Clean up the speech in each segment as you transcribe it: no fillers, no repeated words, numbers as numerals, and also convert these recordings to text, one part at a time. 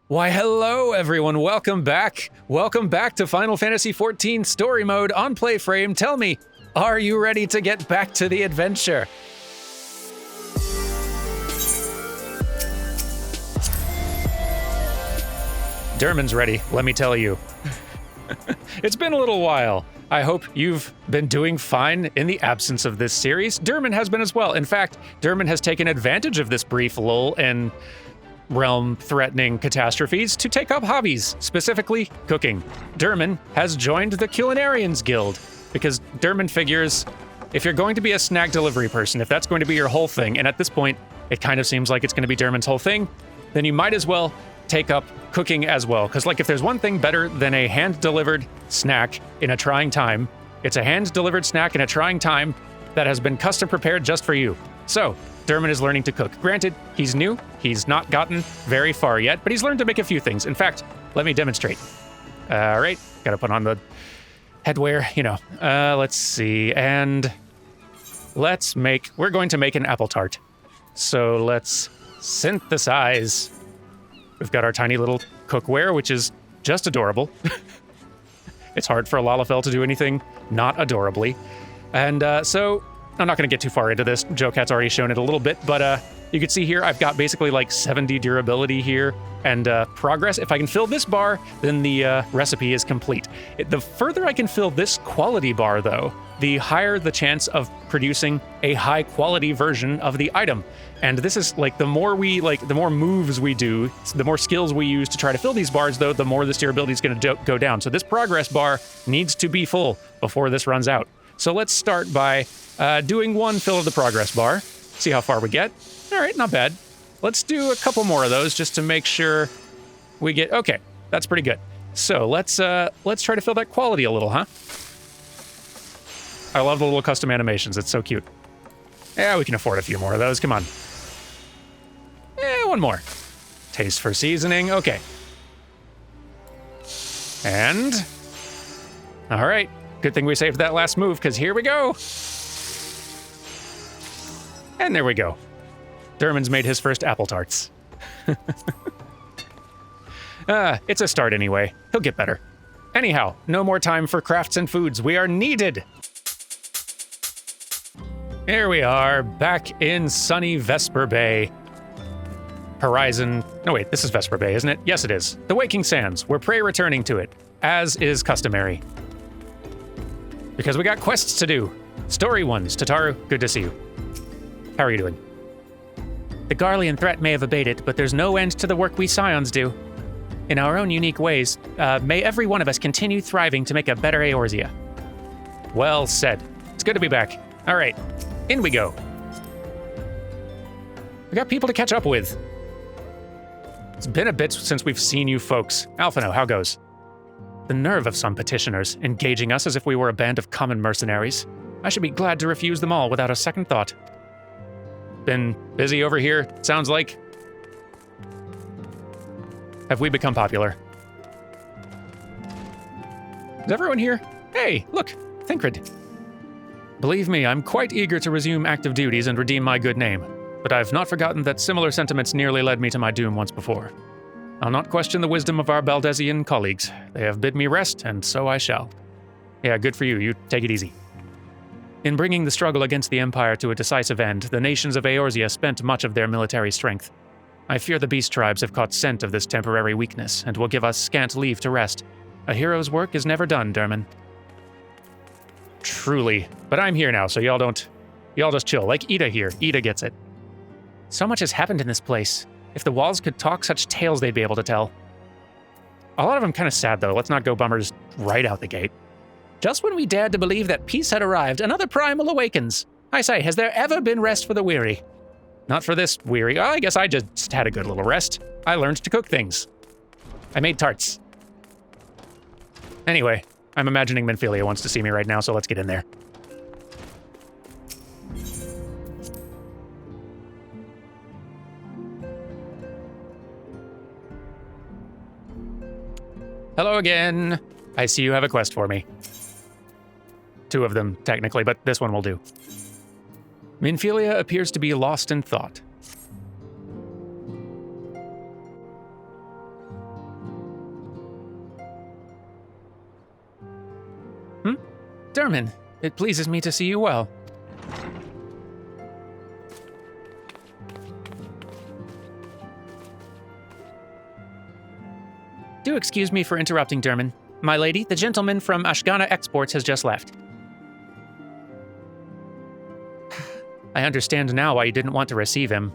Why, hello everyone, welcome back. Welcome back to Final Fantasy XIV Story Mode on PlayFrame. Tell me, are you ready to get back to the adventure? Dermon's ready, let me tell you. It's been a little while. I hope you've been doing fine in the absence of this series. Dermon has been as well. In fact, Dermon has taken advantage of this brief lull and realm-threatening catastrophes to take up hobbies, specifically cooking. Dermon has joined the Culinarians Guild because Dermon figures if you're going to be a snack delivery person, if that's going to be your whole thing, and at this point it kind of seems like it's going to be Dermon's whole thing, then you might as well take up cooking as well. Because like if there's one thing better than a hand-delivered snack in a trying time, it's a hand-delivered snack in a trying time that has been custom prepared just for you. So, Dermon is learning to cook. Granted, he's new, he's not gotten very far yet, but he's learned to make a few things. In fact, let me demonstrate. All right, gotta put on the headwear, you know. Let's see, and we're going to make an apple tart. So let's synthesize. We've got our tiny little cookware, which is just adorable. It's hard for a Lalafell to do anything not adorably. And so, I'm not going to get too far into this. Joe-Cat's already shown it a little bit, but you can see here I've got basically like 70 durability here and progress. If I can fill this bar, then the recipe is complete. The further I can fill this quality bar, though, the higher the chance of producing a high-quality version of the item. And this is like the more moves we do, the more skills we use to try to fill these bars, though, the more this durability is going to go down. So this progress bar needs to be full before this runs out. So let's start by doing one fill of the progress bar, see how far we get. All right, not bad. Let's do a couple more of those just to make sure we get, okay, that's pretty good. So let's try to fill that quality a little, huh? I love the little custom animations, it's so cute. Yeah, we can afford a few more of those, come on. One more. Taste for seasoning, okay. And, all right. Good thing we saved that last move, because here we go. And there we go. Dermon's made his first apple tarts. It's a start anyway. He'll get better. Anyhow, no more time for crafts and foods. We are needed. Here we are, back in sunny Vesper Bay. Horizon... No, wait, this is Vesper Bay, isn't it? Yes, it is. The Waking Sands. We're returning to it, as is customary. Because we got quests to do. Story ones. Tataru, good to see you. How are you doing? The Garlean threat may have abated, but there's no end to the work we Scions do. In our own unique ways, may every one of us continue thriving to make a better Eorzea. Well said. It's good to be back. All right, in we go. We got people to catch up with. It's been a bit since we've seen you folks. Alphino, how goes? The nerve of some petitioners, engaging us as if we were a band of common mercenaries. I should be glad to refuse them all without a second thought. Been busy over here, sounds like. Have we become popular? Is everyone here? Hey, look, Thinkred. Believe me, I'm quite eager to resume active duties and redeem my good name, but I've not forgotten that similar sentiments nearly led me to my doom once before. I'll not question the wisdom of our Baldezian colleagues. They have bid me rest, and so I shall. Yeah, good for you. You take it easy. In bringing the struggle against the Empire to a decisive end, the nations of Eorzea spent much of their military strength. I fear the beast tribes have caught scent of this temporary weakness, and will give us scant leave to rest. A hero's work is never done, Dermon. Truly. But I'm here now, so y'all just chill. Like Ida here. Ida gets it. So much has happened in this place. If the walls could talk, such tales they'd be able to tell. A lot of them kind of sad, though. Let's not go bummers right out the gate. Just when we dared to believe that peace had arrived, another primal awakens. I say, has there ever been rest for the weary? Not for this weary. Oh, I guess I just had a good little rest. I learned to cook things. I made tarts. Anyway, I'm imagining Menphilia wants to see me right now, so let's get in there. Hello again. I see you have a quest for me. 2 of them, technically, but this one will do. Menphilia appears to be lost in thought. Dermin, it pleases me to see you well. Do excuse me for interrupting, Dermin. My lady, the gentleman from Ashgana Exports has just left. I understand now why you didn't want to receive him.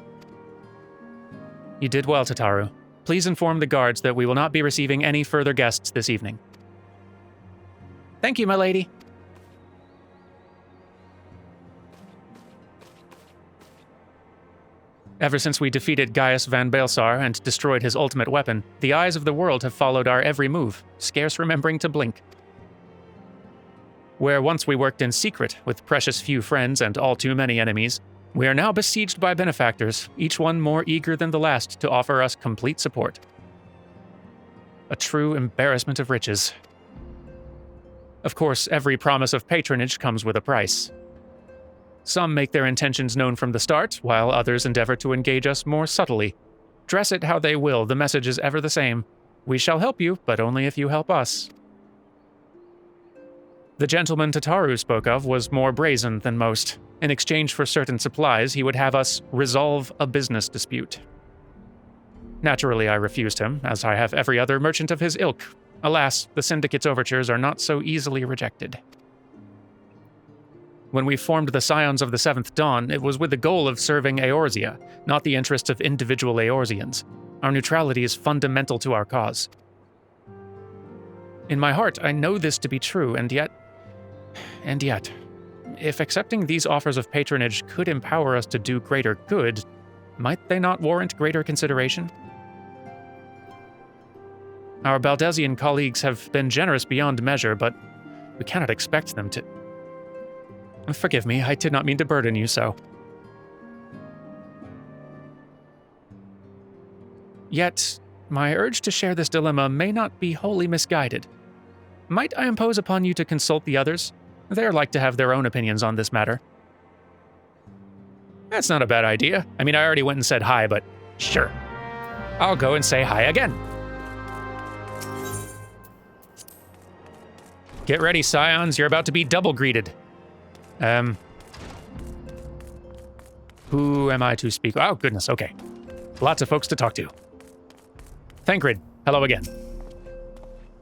You did well, Tataru. Please inform the guards that we will not be receiving any further guests this evening. Thank you, my lady. Ever since we defeated Gaius van Baelsar and destroyed his ultimate weapon, the eyes of the world have followed our every move, scarce remembering to blink. Where once we worked in secret, with precious few friends and all too many enemies, we are now besieged by benefactors, each one more eager than the last to offer us complete support. A true embarrassment of riches. Of course, every promise of patronage comes with a price. Some make their intentions known from the start, while others endeavor to engage us more subtly. Dress it how they will, the message is ever the same. We shall help you, but only if you help us. The gentleman Tataru spoke of was more brazen than most. In exchange for certain supplies, he would have us resolve a business dispute. Naturally, I refused him, as I have every other merchant of his ilk. Alas, the Syndicate's overtures are not so easily rejected. When we formed the Scions of the Seventh Dawn, it was with the goal of serving Eorzea, not the interests of individual Eorzeans. Our neutrality is fundamental to our cause. In my heart, I know this to be true, and yet, if accepting these offers of patronage could empower us to do greater good, might they not warrant greater consideration? Our Baldesian colleagues have been generous beyond measure, but we cannot expect them to... Forgive me, I did not mean to burden you so. Yet, my urge to share this dilemma may not be wholly misguided. Might I impose upon you to consult the others? They're like to have their own opinions on this matter. That's not a bad idea. I mean, I already went and said hi, but sure. I'll go and say hi again. Get ready, Scions, you're about to be double greeted. Who am I to speak? Oh, goodness, okay. Lots of folks to talk to. Thancred, hello again.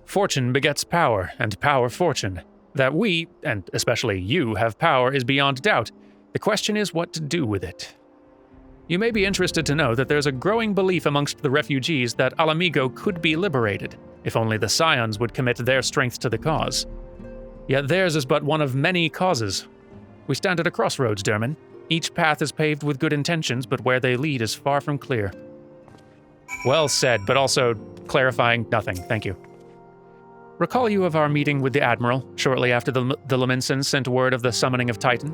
Fortune begets power, and power fortune. That we, and especially you, have power is beyond doubt. The question is what to do with it. You may be interested to know that there's a growing belief amongst the refugees that Alamigo could be liberated, if only the Scions would commit their strength to the cause. Yet theirs is but one of many causes. We stand at a crossroads, Dermin. Each path is paved with good intentions, but where they lead is far from clear. Well said, but also clarifying nothing, thank you. Recall you of our meeting with the Admiral, shortly after the Laminsons sent word of the summoning of Titan?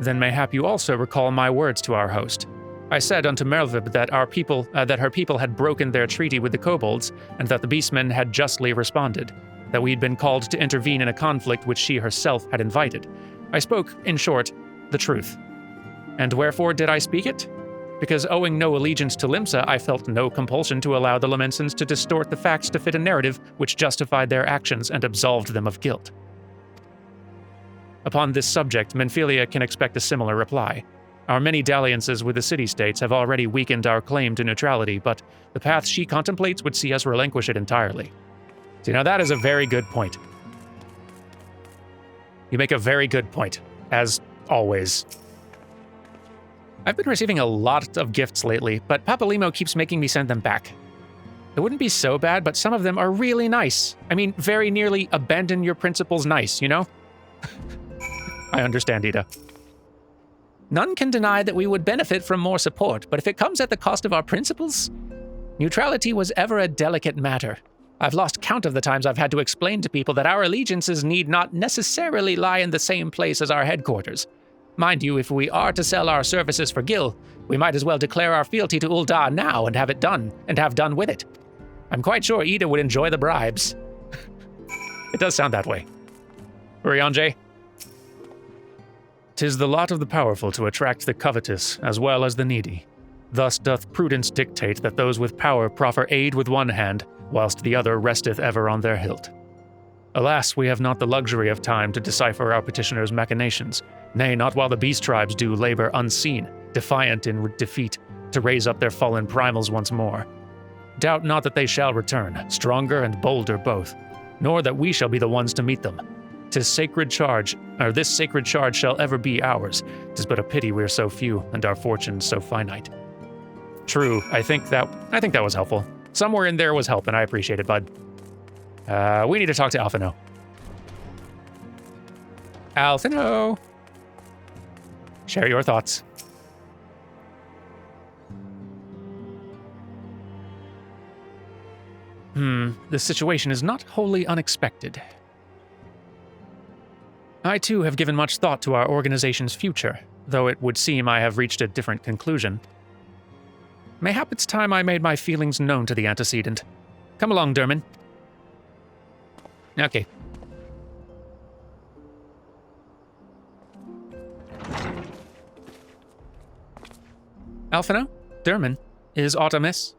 Then mayhap you also recall my words to our host. I said unto Merlvib that her people had broken their treaty with the kobolds, and that the beastmen had justly responded, that we'd been called to intervene in a conflict which she herself had invited. I spoke, in short, the truth. And wherefore did I speak it? Because owing no allegiance to Limsa, I felt no compulsion to allow the Laminsons to distort the facts to fit a narrative which justified their actions and absolved them of guilt. Upon this subject, Menphilia can expect a similar reply. Our many dalliances with the city-states have already weakened our claim to neutrality, but the path she contemplates would see us relinquish it entirely. See, now that is a very good point. You make a very good point, as always. I've been receiving a lot of gifts lately, but Papalimo keeps making me send them back. It wouldn't be so bad, but some of them are really nice. I mean, very nearly abandon your principles nice, you know? I understand, Ida. None can deny that we would benefit from more support, but if it comes at the cost of our principles? Neutrality was ever a delicate matter. I've lost count of the times I've had to explain to people that our allegiances need not necessarily lie in the same place as our headquarters. Mind you, if we are to sell our services for Gil, we might as well declare our fealty to Ul'dah now and have it done, and have done with it. I'm quite sure Ida would enjoy the bribes. It does sound that way. Urianger? 'Tis the lot of the powerful to attract the covetous as well as the needy. Thus doth prudence dictate that those with power proffer aid with one hand, whilst the other resteth ever on their hilt. Alas, we have not the luxury of time to decipher our petitioner's machinations. Nay, not while the beast tribes do labor unseen, defiant in defeat, to raise up their fallen primals once more. Doubt not that they shall return, stronger and bolder both, nor that we shall be the ones to meet them. This sacred charge shall ever be ours. 'Tis but a pity we're so few, and our fortunes so finite. True, I think that was helpful. Somewhere in there was help, and I appreciate it, bud. We need to talk to Alphino. Alphino! Share your thoughts. This situation is not wholly unexpected. I too have given much thought to our organization's future, though it would seem I have reached a different conclusion. Mayhap it's time I made my feelings known to the antecedent. Come along, Derman. Okay. Alphino, Derman, is aught amiss?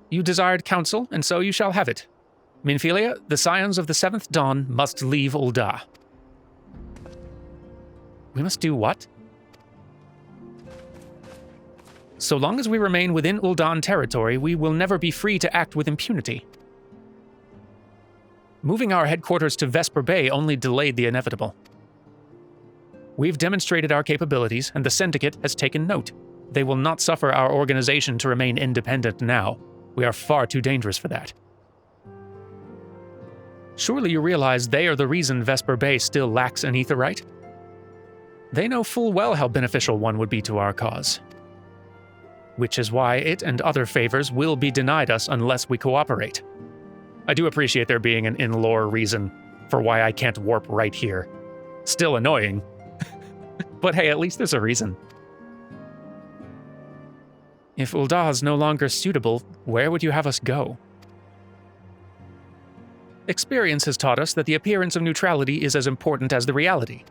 You desired counsel, and so you shall have it. Minfilia, the scions of the 7th Dawn must leave Ul'dah. We must do what? So long as we remain within Ul'dan territory, we will never be free to act with impunity. Moving our headquarters to Vesper Bay only delayed the inevitable. We've demonstrated our capabilities, and the Syndicate has taken note. They will not suffer our organization to remain independent now. We are far too dangerous for that. Surely you realize they are the reason Vesper Bay still lacks an aetherite? They know full well how beneficial one would be to our cause. Which is why it and other favors will be denied us unless we cooperate. I do appreciate there being an in-lore reason for why I can't warp right here. Still annoying. But hey, at least there's a reason. If Ul'dah is no longer suitable, where would you have us go? Experience has taught us that the appearance of neutrality is as important as the reality.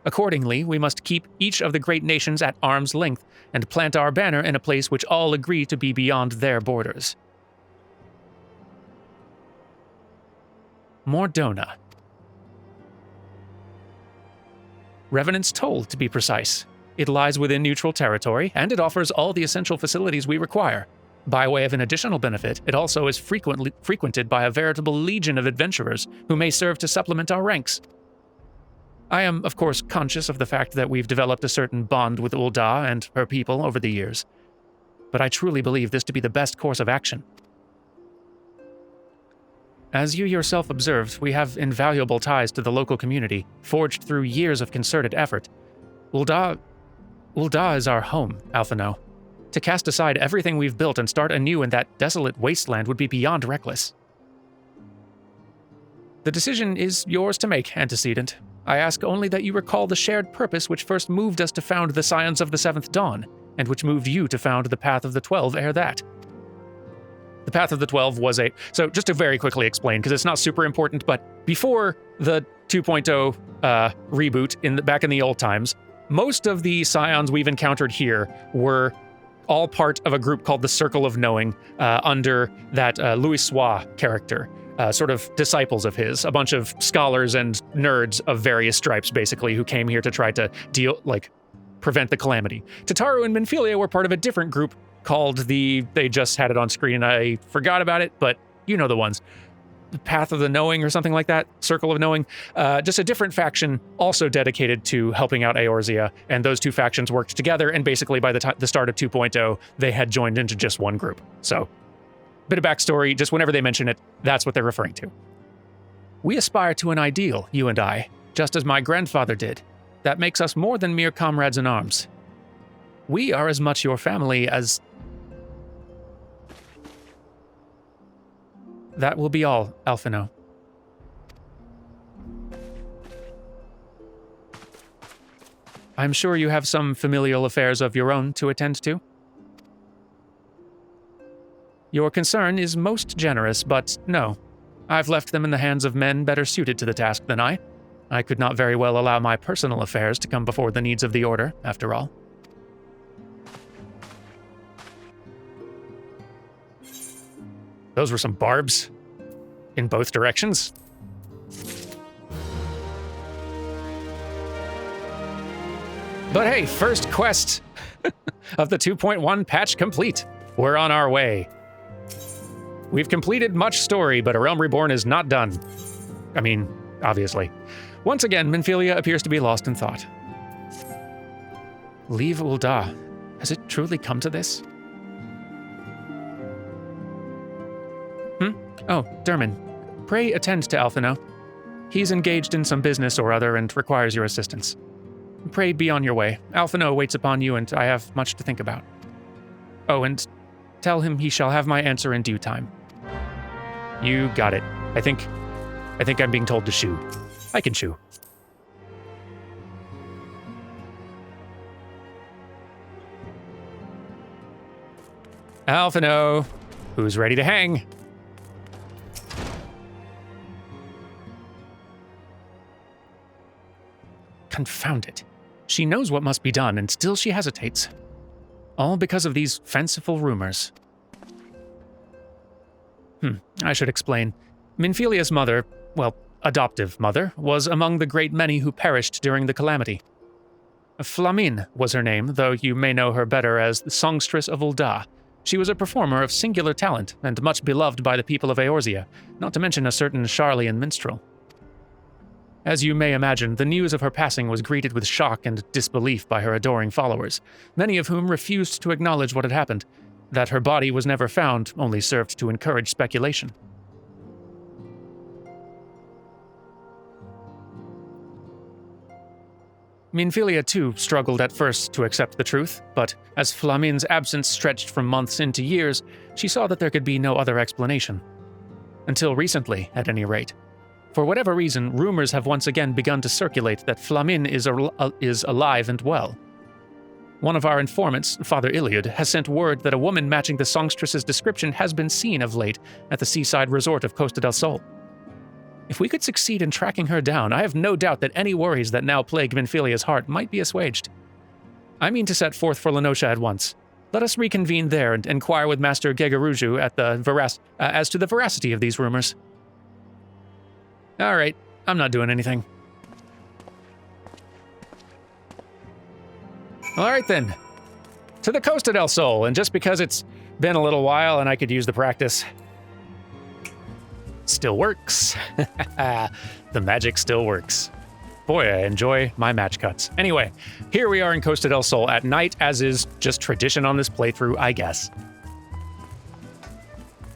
Accordingly, we must keep each of the great nations at arm's length and plant our banner in a place which all agree to be beyond their borders. Mordona. Revenant's Toll, to be precise. It lies within neutral territory, and it offers all the essential facilities we require. By way of an additional benefit, it also is frequented by a veritable legion of adventurers who may serve to supplement our ranks. I am, of course, conscious of the fact that we've developed a certain bond with Ul'dah and her people over the years, but I truly believe this to be the best course of action. As you yourself observed, we have invaluable ties to the local community, forged through years of concerted effort. Ul'dah is our home, Alphino. To cast aside everything we've built and start anew in that desolate wasteland would be beyond reckless. The decision is yours to make, Antecedent. I ask only that you recall the shared purpose which first moved us to found the Scions of the 7th Dawn, and which moved you to found the Path of the 12 ere that. The Path of the 12 was so just to very quickly explain, because it's not super important, but before the 2.0 reboot back in the old times, most of the Scions we've encountered here were all part of a group called the Circle of Knowing, under that Louis Sois character, sort of disciples of his, a bunch of scholars and nerds of various stripes, basically, who came here to try to prevent the calamity. Tataru and Minfilia were part of a different group called they just had it on screen and I forgot about it, but you know the ones. Path of the Knowing or something like that, Circle of Knowing, just a different faction also dedicated to helping out Eorzea, and those two factions worked together, and basically by the start of 2.0, they had joined into just one group. So, bit of backstory, just whenever they mention it, that's what they're referring to. We aspire to an ideal, you and I, just as my grandfather did. That makes us more than mere comrades in arms. We are as much your family as... That will be all, Alphino. I'm sure you have some familial affairs of your own to attend to. Your concern is most generous, but no. I've left them in the hands of men better suited to the task than I. I could not very well allow my personal affairs to come before the needs of the Order, after all. Those were some barbs. in both directions. But hey, first quest of the 2.1 patch complete. We're on our way. We've completed much story, but A Realm Reborn is not done. I mean, obviously. Once again, Minfilia appears to be lost in thought. Leave Ul'dah. Has it truly come to this? Oh, Dermin. Pray attend to Alphino. He's engaged in some business or other and requires your assistance. Pray be on your way. Alphino waits upon you, and I have much to think about. Oh, and tell him he shall have my answer in due time. You got it. I think I'm being told to shoo. I can shoo. Alphino, who's ready to hang? Confound it. She knows what must be done, and still she hesitates. All because of these fanciful rumors. I should explain. Minfilia's mother, well, adoptive mother, was among the great many who perished during the calamity. Flamine was her name, though you may know her better as the Songstress of Ul'dah. She was a performer of singular talent, and much beloved by the people of Eorzea, not to mention a certain Charlian minstrel. As you may imagine, the news of her passing was greeted with shock and disbelief by her adoring followers, many of whom refused to acknowledge what had happened. That her body was never found only served to encourage speculation. Minfilia, too, struggled at first to accept the truth, but as Flamine's absence stretched from months into years, she saw that there could be no other explanation. Until recently, at any rate. For whatever reason, rumors have once again begun to circulate that Flamine is alive and well. One of our informants, Father Iliad, has sent word that a woman matching the songstress's description has been seen of late at the seaside resort of Costa del Sol. If we could succeed in tracking her down, I have no doubt that any worries that now plague Minfilia's heart might be assuaged. I mean to set forth for Lenosha at once. Let us reconvene there and inquire with Master Gegaruju as to the veracity of these rumors. All right, I'm not doing anything. All right then, to the Costa del Sol, and just because it's been a little while and I could use the practice, still works. The magic still works. Boy, I enjoy my match cuts. Anyway, here we are in Costa del Sol at night, as is just tradition on this playthrough, I guess.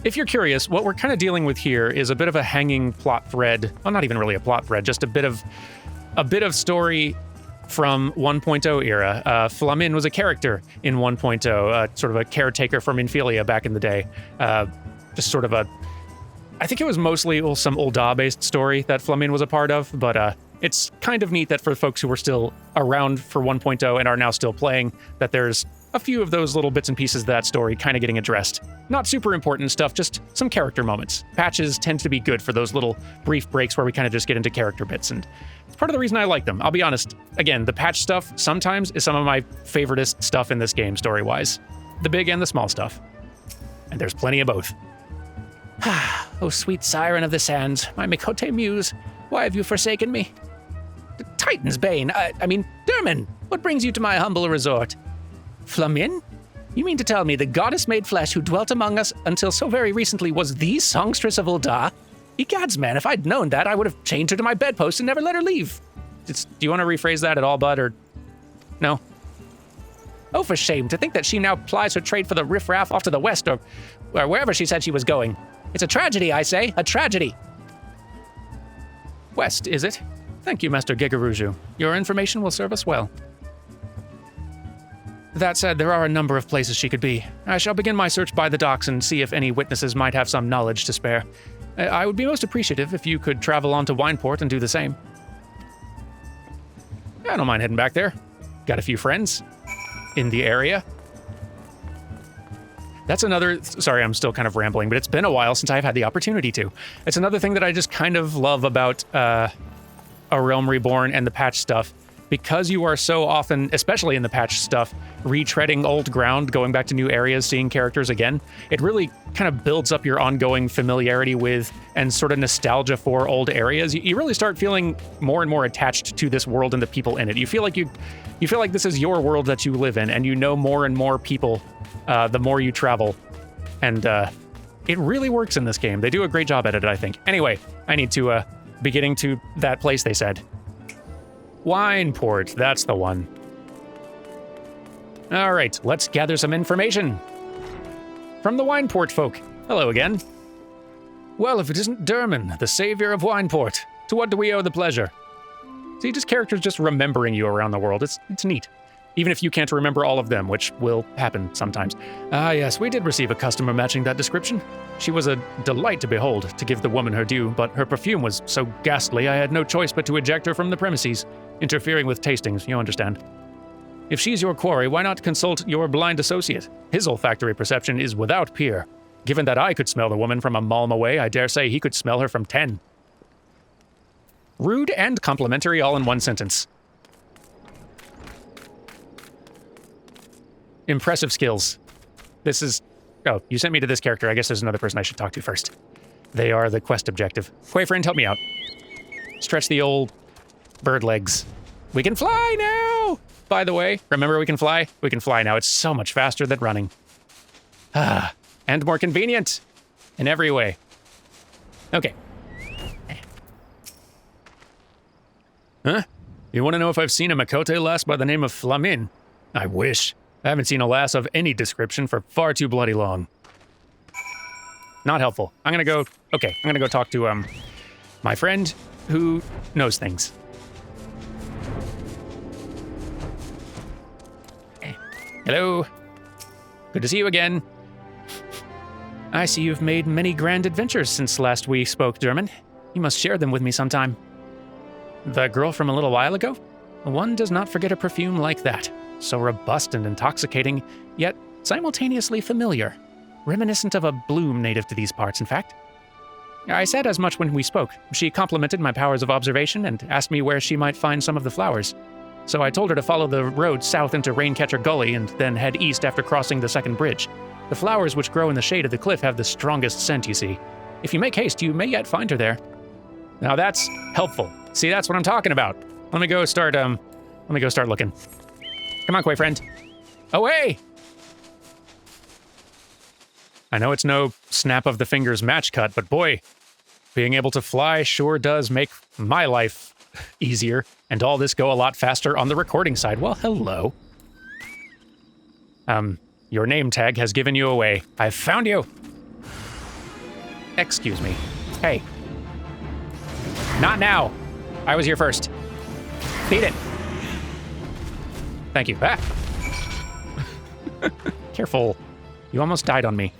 If you're curious, what we're kind of dealing with here is a bit of a hanging plot thread. Well, not even really a plot thread, just a bit of story from 1.0 era. Flamine was a character in 1.0, sort of a caretaker for Minfilia back in the day. Just sort of I think it was mostly some Ul'dah-based story that Flamine was a part of, but it's kind of neat that for folks who were still around for 1.0 and are now still playing, that there's a few of those little bits and pieces of that story kind of getting addressed. Not super important stuff, just some character moments. Patches tend to be good for those little brief breaks where we kind of just get into character bits, and it's part of the reason I like them. I'll be honest, again, the patch stuff sometimes is some of my favoriteest stuff in this game story-wise. The big and the small stuff. And there's plenty of both. Oh, sweet siren of the sands, my Mikote muse, why have you forsaken me? The Titan's bane, I mean, Dermin, what brings you to my humble resort? Flamine? You mean to tell me the goddess-made flesh who dwelt among us until so very recently was the songstress of Ul'dah? Egads, man, if I'd known that, I would have chained her to my bedpost and never let her leave. Do you want to rephrase that at all, bud, or no? Oh, for shame, to think that she now plies her trade for the riffraff off to the west or wherever she said she was going. It's a tragedy, I say, a tragedy. West, is it? Thank you, Master Gegaruju. Your information will serve us well. That said, there are a number of places she could be. I shall begin my search by the docks and see if any witnesses might have some knowledge to spare. I would be most appreciative if you could travel on to Wineport and do the same. I don't mind heading back there. Got a few friends in the area. That's another, sorry, I'm still kind of rambling, but it's been a while since I've had the opportunity to. It's another thing that I just kind of love about A Realm Reborn and the patch stuff, because you are so often, especially in the patch stuff, retreading old ground, going back to new areas, seeing characters again, it really kind of builds up your ongoing familiarity with and sort of nostalgia for old areas. You really start feeling more and more attached to this world and the people in it. You feel like this is your world that you live in, and you know more and more people the more you travel. And it really works in this game. They do a great job at it, I think. Anyway, I need to be getting to that place they said. Wineport, that's the one. All right, let's gather some information. From the Wineport folk. Hello again. Well, if it isn't Derman, the savior of Wineport, to what do we owe the pleasure? See, just characters just remembering you around the world. It's neat. Even if you can't remember all of them, which will happen sometimes. Ah, yes, we did receive a customer matching that description. She was a delight to behold, to give the woman her due, but her perfume was so ghastly I had no choice but to eject her from the premises, interfering with tastings, you understand. If she's your quarry, why not consult your blind associate? His olfactory perception is without peer. Given that I could smell the woman from a malm away, I dare say he could smell her from 10. Rude and complimentary all in one sentence. Impressive skills. This is... Oh, you sent me to this character. I guess there's another person I should talk to first. They are the quest objective. Quayfriend, help me out. Stretch the old bird legs. We can fly now! By the way, remember we can fly? We can fly now. It's so much faster than running. Ah, and more convenient in every way. Okay. Huh? You want to know if I've seen a Makote lass by the name of Flamin? I wish. I haven't seen a lass of any description for far too bloody long. Not helpful. I'm gonna go talk to, my friend who knows things. Hello. Good to see you again. I see you've made many grand adventures since last we spoke, Derman. You must share them with me sometime. The girl from a little while ago? One does not forget a perfume like that. So robust and intoxicating, yet simultaneously familiar. Reminiscent of a bloom native to these parts, in fact. I said as much when we spoke. She complimented my powers of observation and asked me where she might find some of the flowers. So I told her to follow the road south into Raincatcher Gully and then head east after crossing the second bridge. The flowers which grow in the shade of the cliff have the strongest scent, you see. If you make haste, you may yet find her there. Now that's helpful. See, that's what I'm talking about. Let me go start looking. Come on, Quay friend. Away! I know it's no snap of the fingers match cut, but boy, being able to fly sure does make my life easier, and all this go a lot faster on the recording side. Well, hello. Your name tag has given you away. I've found you. Excuse me. Hey. Not now. I was here first. Beat it. Thank you. Ah. Careful. You almost died on me.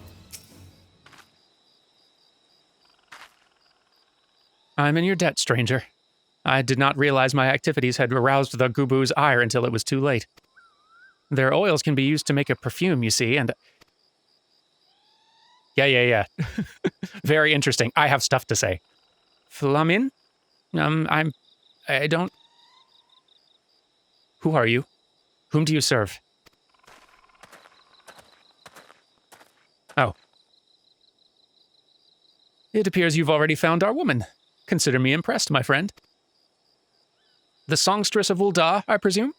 I'm in your debt, stranger. I did not realize my activities had aroused the Gubu's ire until it was too late. Their oils can be used to make a perfume, you see, and... Yeah. Very interesting. I have stuff to say. Flamin? I don't... Who are you? Whom do you serve? Oh. It appears you've already found our woman. Consider me impressed, my friend. The songstress of Ul'dah, I presume?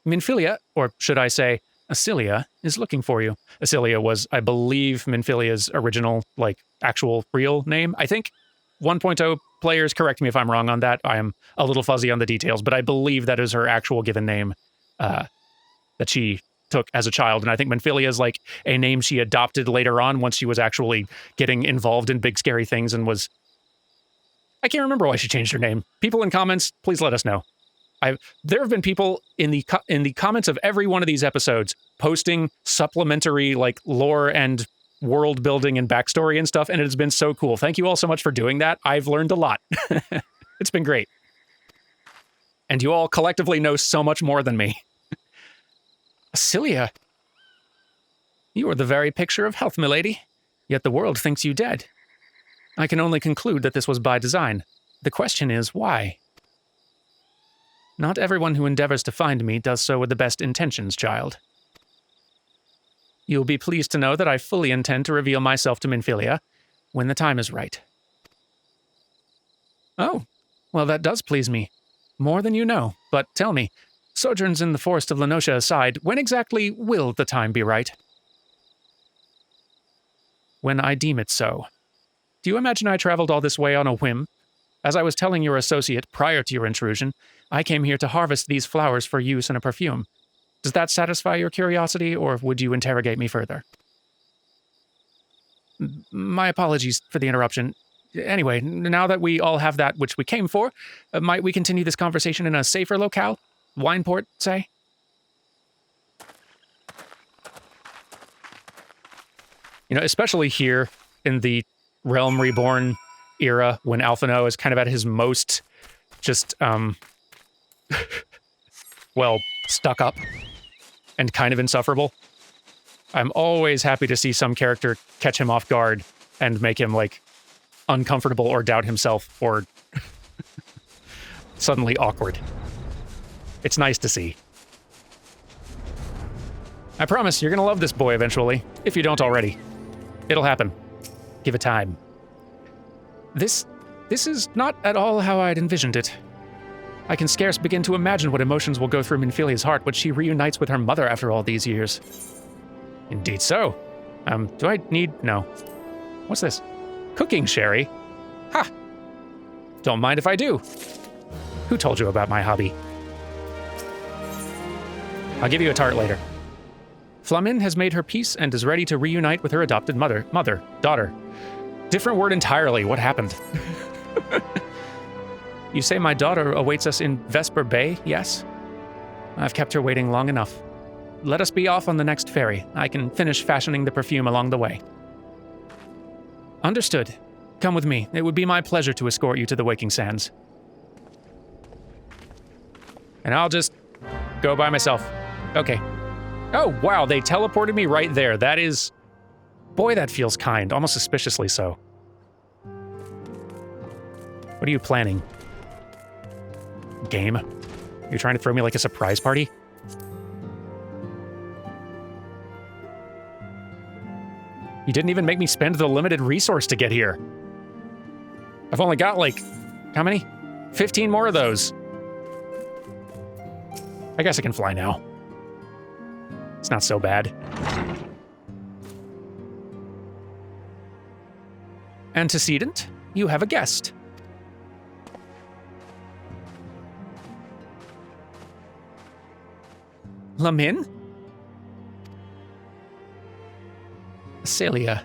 Minfilia, or should I say, Acilia, is looking for you. Acilia was, I believe, Minfilia's original, actual real name, I think. 1.0 players, correct me if I'm wrong on that. I am a little fuzzy on the details, but I believe that is her actual given name that she took as a child. And I think Minfilia is a name she adopted later on once she was actually getting involved in big scary things and was... I can't remember why she changed her name. People in comments, please let us know. There have been people in the comments of every one of these episodes posting supplementary lore and world building and backstory and stuff, and it has been so cool. Thank you all so much for doing that. I've learned a lot. It's been great. And you all collectively know so much more than me. Acilia, you are the very picture of health, milady. Yet the world thinks you dead. I can only conclude that this was by design. The question is, why? Not everyone who endeavors to find me does so with the best intentions, child. You'll be pleased to know that I fully intend to reveal myself to Minfilia when the time is right. Oh, well, that does please me. More than you know, but tell me, sojourns in the forest of Lenosha aside, when exactly will the time be right? When I deem it so. Do you imagine I traveled all this way on a whim? As I was telling your associate prior to your intrusion, I came here to harvest these flowers for use in a perfume. Does that satisfy your curiosity, or would you interrogate me further? My apologies for the interruption. Anyway, now that we all have that which we came for, might we continue this conversation in a safer locale? Wineport, say? You know, especially here in the Realm Reborn era, when Alphino is kind of at his most just, well, stuck up and kind of insufferable. I'm always happy to see some character catch him off guard and make him, like, uncomfortable or doubt himself or suddenly awkward. It's nice to see. I promise you're gonna love this boy eventually, if you don't already. It'll happen. Give it time. This is not at all how I'd envisioned it. I can scarce begin to imagine what emotions will go through Minfilia's heart when she reunites with her mother after all these years. Indeed so. Do I need... No. What's this? Cooking sherry? Ha! Don't mind if I do. Who told you about my hobby? I'll give you a tart later. Flamin has made her peace and is ready to reunite with her adopted daughter. Different word entirely. What happened? You say my daughter awaits us in Vesper Bay, yes? I've kept her waiting long enough. Let us be off on the next ferry. I can finish fashioning the perfume along the way. Understood. Come with me. It would be my pleasure to escort you to the Waking Sands. And I'll just go by myself. Okay. Oh, wow, they teleported me right there. That is... Boy, that feels kind, almost suspiciously so. What are you planning? Game? You're trying to throw me like a surprise party? You didn't even make me spend the limited resource to get here. I've only got, like, how many? 15 more of those. I guess I can fly now. It's not so bad. Antecedent, you have a guest. Lamin? Celia.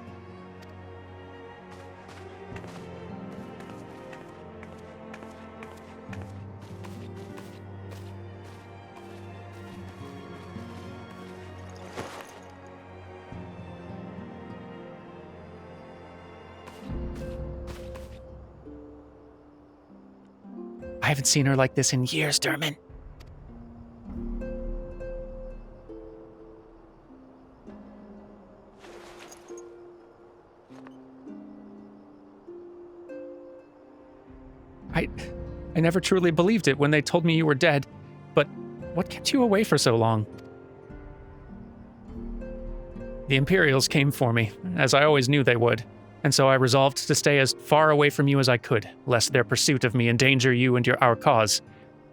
I haven't seen her like this in years, Dermot. I never truly believed it when they told me you were dead, but what kept you away for so long? The Imperials came for me, as I always knew they would, and so I resolved to stay as far away from you as I could, lest their pursuit of me endanger you and our cause.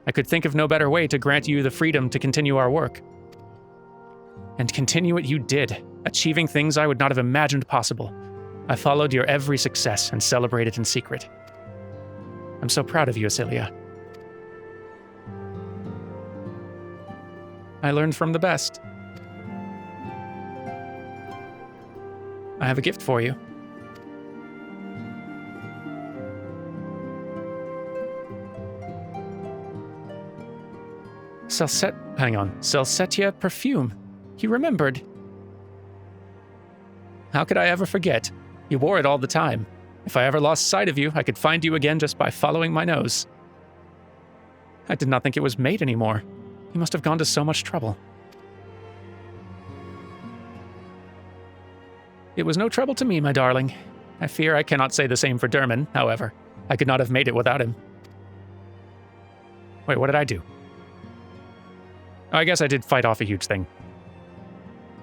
I could think of no better way to grant you the freedom to continue our work. And continue it you did, achieving things I would not have imagined possible. I followed your every success and celebrated in secret. I'm so proud of you, Celia. I learned from the best. I have a gift for you. Celsetia perfume. You remembered. How could I ever forget? You wore it all the time. If I ever lost sight of you, I could find you again just by following my nose. I did not think it was made anymore. You must have gone to so much trouble. It was no trouble to me, my darling. I fear I cannot say the same for Dermot, however. I could not have made it without him. Wait, what did I do? I guess I did fight off a huge thing.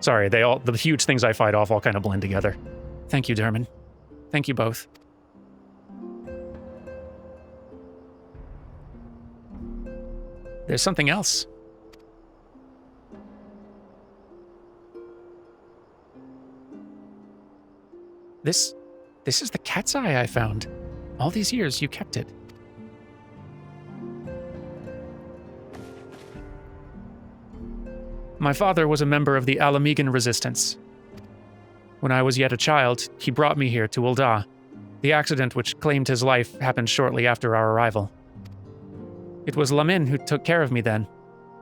Sorry, the huge things I fight off all kind of blend together. Thank you, Derman. Thank you both. There's something else. This is the cat's eye I found. All these years you kept it. My father was a member of the Alamegan resistance. When I was yet a child, he brought me here to Ul'dah. The accident which claimed his life happened shortly after our arrival. It was Lamin who took care of me then.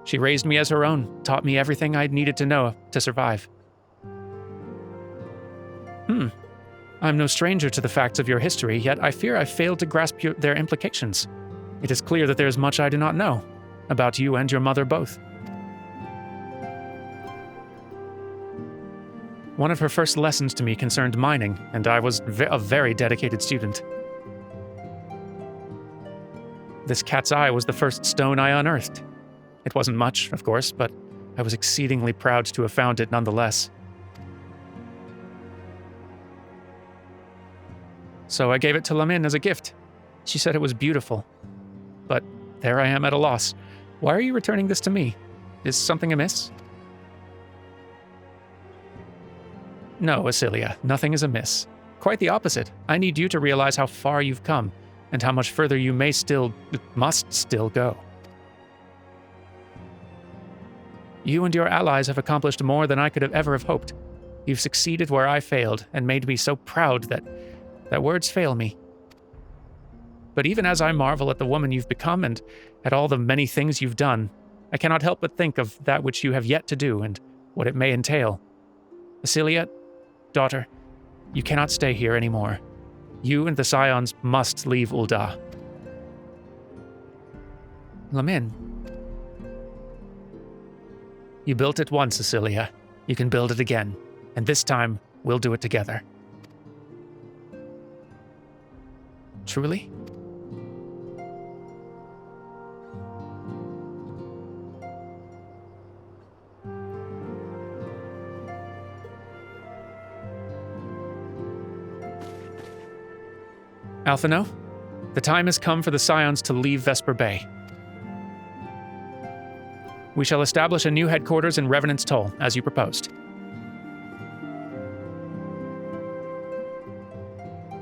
She raised me as her own, taught me everything I needed to know to survive. I'm no stranger to the facts of your history, yet I fear I failed to grasp their implications. It is clear that there is much I do not know, about you and your mother both. One of her first lessons to me concerned mining, and I was a very dedicated student. This cat's eye was the first stone I unearthed. It wasn't much, of course, but I was exceedingly proud to have found it nonetheless. So I gave it to Lamin as a gift. She said it was beautiful. But there I am at a loss. Why are you returning this to me? Is something amiss? No, Asilia, nothing is amiss. Quite the opposite. I need you to realize how far you've come, and how much further you must still go. You and your allies have accomplished more than I could have ever hoped. You've succeeded where I failed, and made me so proud that words fail me. But even as I marvel at the woman you've become and at all the many things you've done, I cannot help but think of that which you have yet to do and what it may entail. Asilia, daughter, you cannot stay here anymore. You and the Scions must leave Ul'dah. Lamin. You built it once, Asilia. You can build it again. And this time, we'll do it together. Truly? Alphino, the time has come for the Scions to leave Vesper Bay. We shall establish a new headquarters in Revenant's Toll, as you proposed.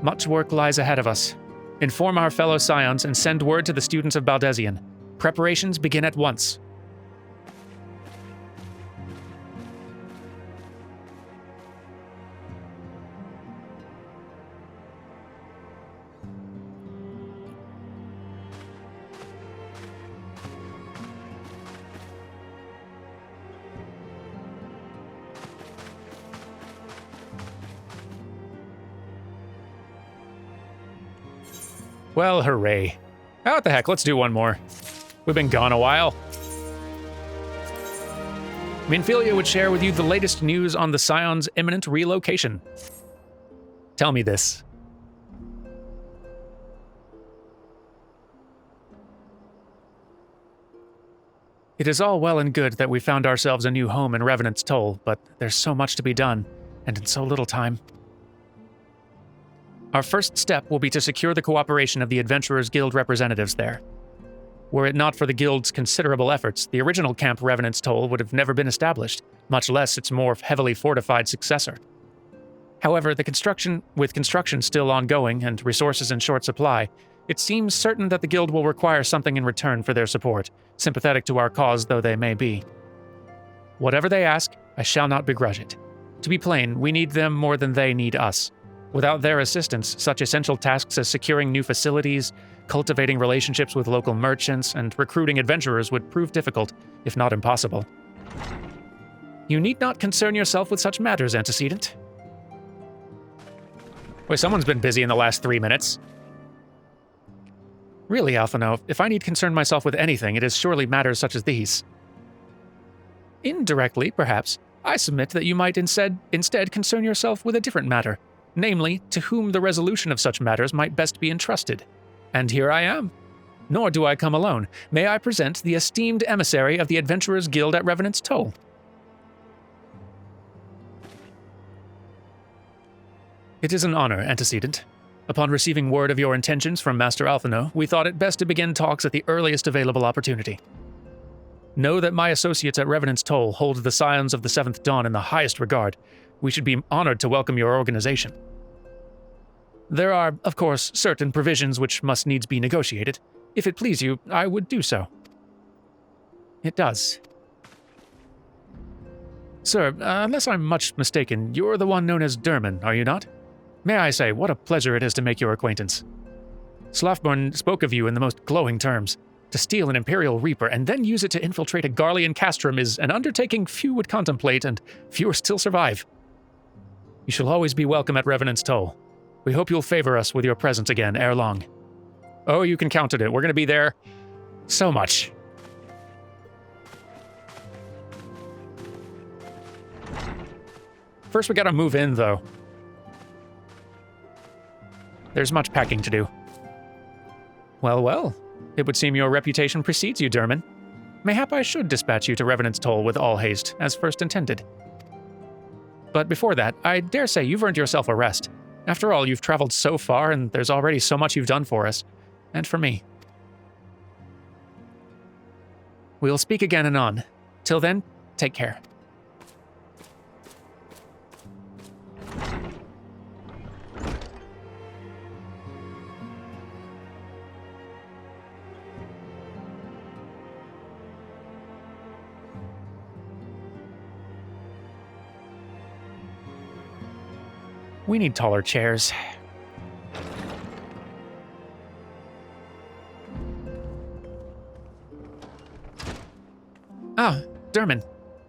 Much work lies ahead of us. Inform our fellow Scions and send word to the students of Baldesion. Preparations begin at once. Well, hooray. What the heck, let's do one more. We've been gone a while. Minfilia would share with you the latest news on the Scion's imminent relocation. Tell me this. It is all well and good that we found ourselves a new home in Revenant's Toll, but there's so much to be done, and in so little time. Our first step will be to secure the cooperation of the Adventurers Guild representatives there. Were it not for the Guild's considerable efforts, the original Camp Revenant's Toll would have never been established, much less its more heavily fortified successor. However, with construction still ongoing and resources in short supply, it seems certain that the Guild will require something in return for their support, sympathetic to our cause though they may be. Whatever they ask, I shall not begrudge it. To be plain, we need them more than they need us. Without their assistance, such essential tasks as securing new facilities, cultivating relationships with local merchants, and recruiting adventurers would prove difficult, if not impossible. You need not concern yourself with such matters, Antecedent. Wait, someone's been busy in the last 3 minutes. Really, Alphino, if I need concern myself with anything, it is surely matters such as these. Indirectly, perhaps, I submit that you might instead concern yourself with a different matter. Namely, to whom the resolution of such matters might best be entrusted. And here I am. Nor do I come alone. May I present the esteemed emissary of the Adventurers Guild at Revenant's Toll. It is an honor, Antecedent. Upon receiving word of your intentions from Master Alphino, we thought it best to begin talks at the earliest available opportunity. Know that my associates at Revenant's Toll hold the Scions of the Seventh Dawn in the highest regard. We should be honored to welcome your organization. There are, of course, certain provisions which must needs be negotiated. If it please you, I would do so. It does. Sir, unless I'm much mistaken, you're the one known as Derman, are you not? May I say, what a pleasure it is to make your acquaintance. Slafborn spoke of you in the most glowing terms. To steal an Imperial Reaper and then use it to infiltrate a Garlean castrum is an undertaking few would contemplate, and fewer still survive. You shall always be welcome at Revenant's Toll. We hope you'll favor us with your presence again ere long. Oh, you can count on it. We're going to be there so much. First, we gotta move in, though. There's much packing to do. Well, well. It would seem your reputation precedes you, Derman. Mayhap I should dispatch you to Revenant's Toll with all haste, as first intended. But before that, I dare say you've earned yourself a rest. After all, you've traveled so far, and there's already so much you've done for us. And for me. We'll speak again anon. Till then, take care. We need taller chairs. Ah, Derman.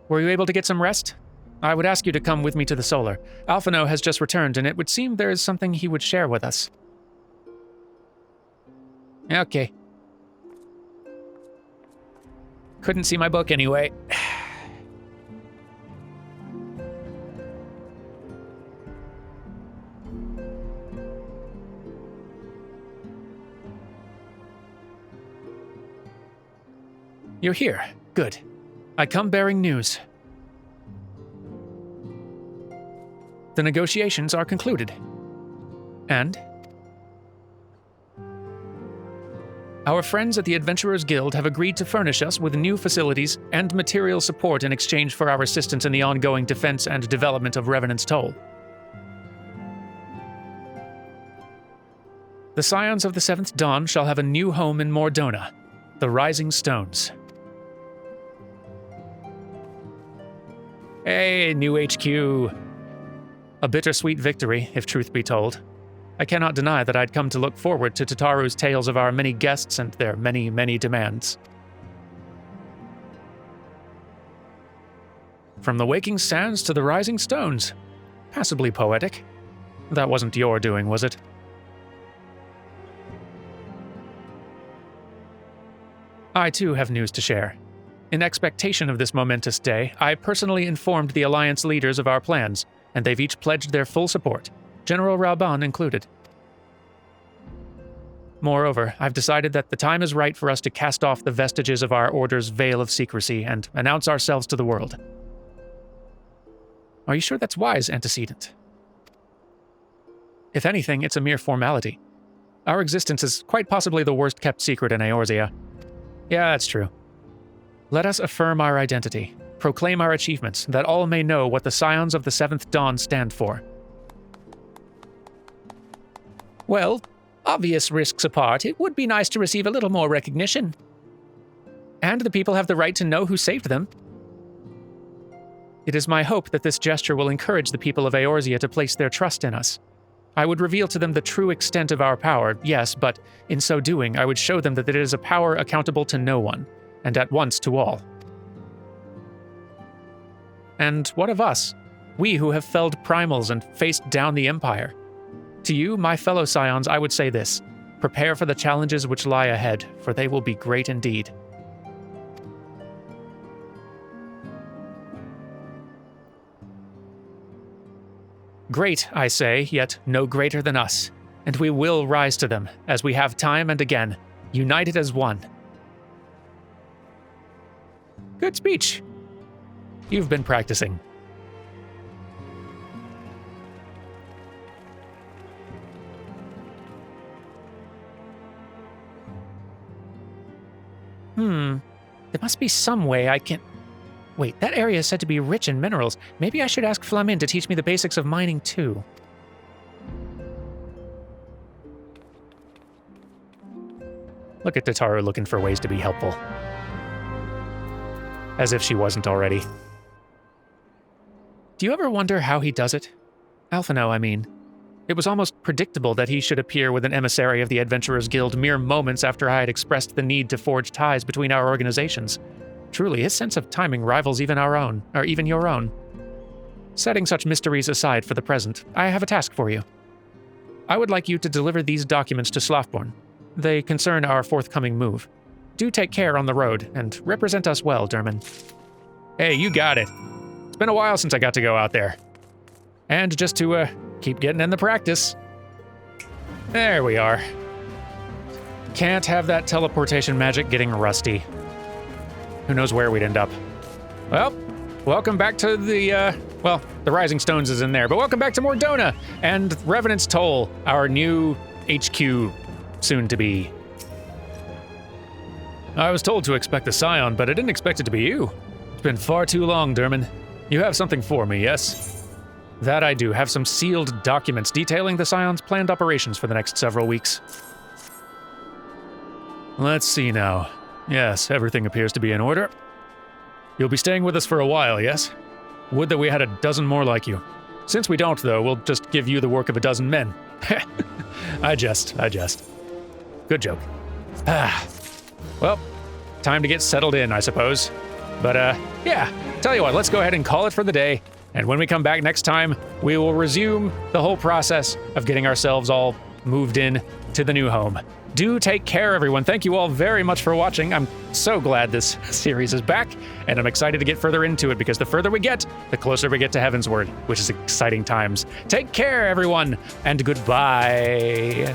Were you able to get some rest? I would ask you to come with me to the Solar. Alphino has just returned, and it would seem there is something he would share with us. Okay. Couldn't see my book anyway. You're here. Good. I come bearing news. The negotiations are concluded. And? Our friends at the Adventurers Guild have agreed to furnish us with new facilities and material support in exchange for our assistance in the ongoing defense and development of Revenant's Toll. The Scions of the Seventh Dawn shall have a new home in Mordona, the Rising Stones. Hey, new HQ. A bittersweet victory, if truth be told. I cannot deny that I'd come to look forward to Tataru's tales of our many guests and their many, many demands. From the waking sands to the rising stones. Passably poetic. That wasn't your doing, was it? I too have news to share. In expectation of this momentous day, I personally informed the Alliance leaders of our plans, and they've each pledged their full support, General Rauban included. Moreover, I've decided that the time is right for us to cast off the vestiges of our order's veil of secrecy and announce ourselves to the world. Are you sure that's wise, Antecedent? If anything, it's a mere formality. Our existence is quite possibly the worst-kept secret in Eorzea. Yeah, that's true. Let us affirm our identity, proclaim our achievements, that all may know what the Scions of the Seventh Dawn stand for. Well, obvious risks apart, it would be nice to receive a little more recognition. And the people have the right to know who saved them. It is my hope that this gesture will encourage the people of Eorzea to place their trust in us. I would reveal to them the true extent of our power, yes, but in so doing, I would show them that it is a power accountable to no one, and at once to all. And what of us? We who have felled primals and faced down the Empire. To you, my fellow Scions, I would say this: prepare for the challenges which lie ahead, for they will be great indeed. Great, I say, yet no greater than us, and we will rise to them, as we have time and again. united as one. Good speech. You've been practicing. There must be some way I can... Wait, that area is said to be rich in minerals. Maybe I should ask Flamin to teach me the basics of mining too. Look at Tataru looking for ways to be helpful. As if she wasn't already. Do you ever wonder how he does it? Alphino, I mean. It was almost predictable that he should appear with an emissary of the Adventurers Guild mere moments after I had expressed the need to forge ties between our organizations. Truly, his sense of timing rivals even our own, or even your own. Setting such mysteries aside for the present, I have a task for you. I would like you to deliver these documents to Slothborn. They concern our forthcoming move. Do take care on the road, and represent us well, Derman. Hey, you got it. It's been a while since I got to go out there. And just to, keep getting in the practice. There we are. Can't have that teleportation magic getting rusty. Who knows where we'd end up. Well, welcome back to the, well, the Rising Stones is in there, but welcome back to Mordona and Revenant's Toll, our new HQ soon-to-be. I was told to expect the Scion, but I didn't expect it to be you. It's been far too long, Derman. You have something for me, yes? That I do. Have some sealed documents detailing the Scion's planned operations for the next several weeks. Let's see now. Yes, everything appears to be in order. You'll be staying with us for a while, yes? Would that we had a dozen more like you. Since we don't, though, we'll just give you the work of a dozen men. I jest. Good joke. Well, time to get settled in, I suppose. But, yeah, tell you what, let's go ahead and call it for the day. And when we come back next time, we will resume the whole process of getting ourselves all moved in to the new home. Do take care, everyone. Thank you all very much for watching. I'm so glad this series is back, and I'm excited to get further into it, because the further we get, the closer we get to Heavensward, which is exciting times. Take care, everyone, and goodbye.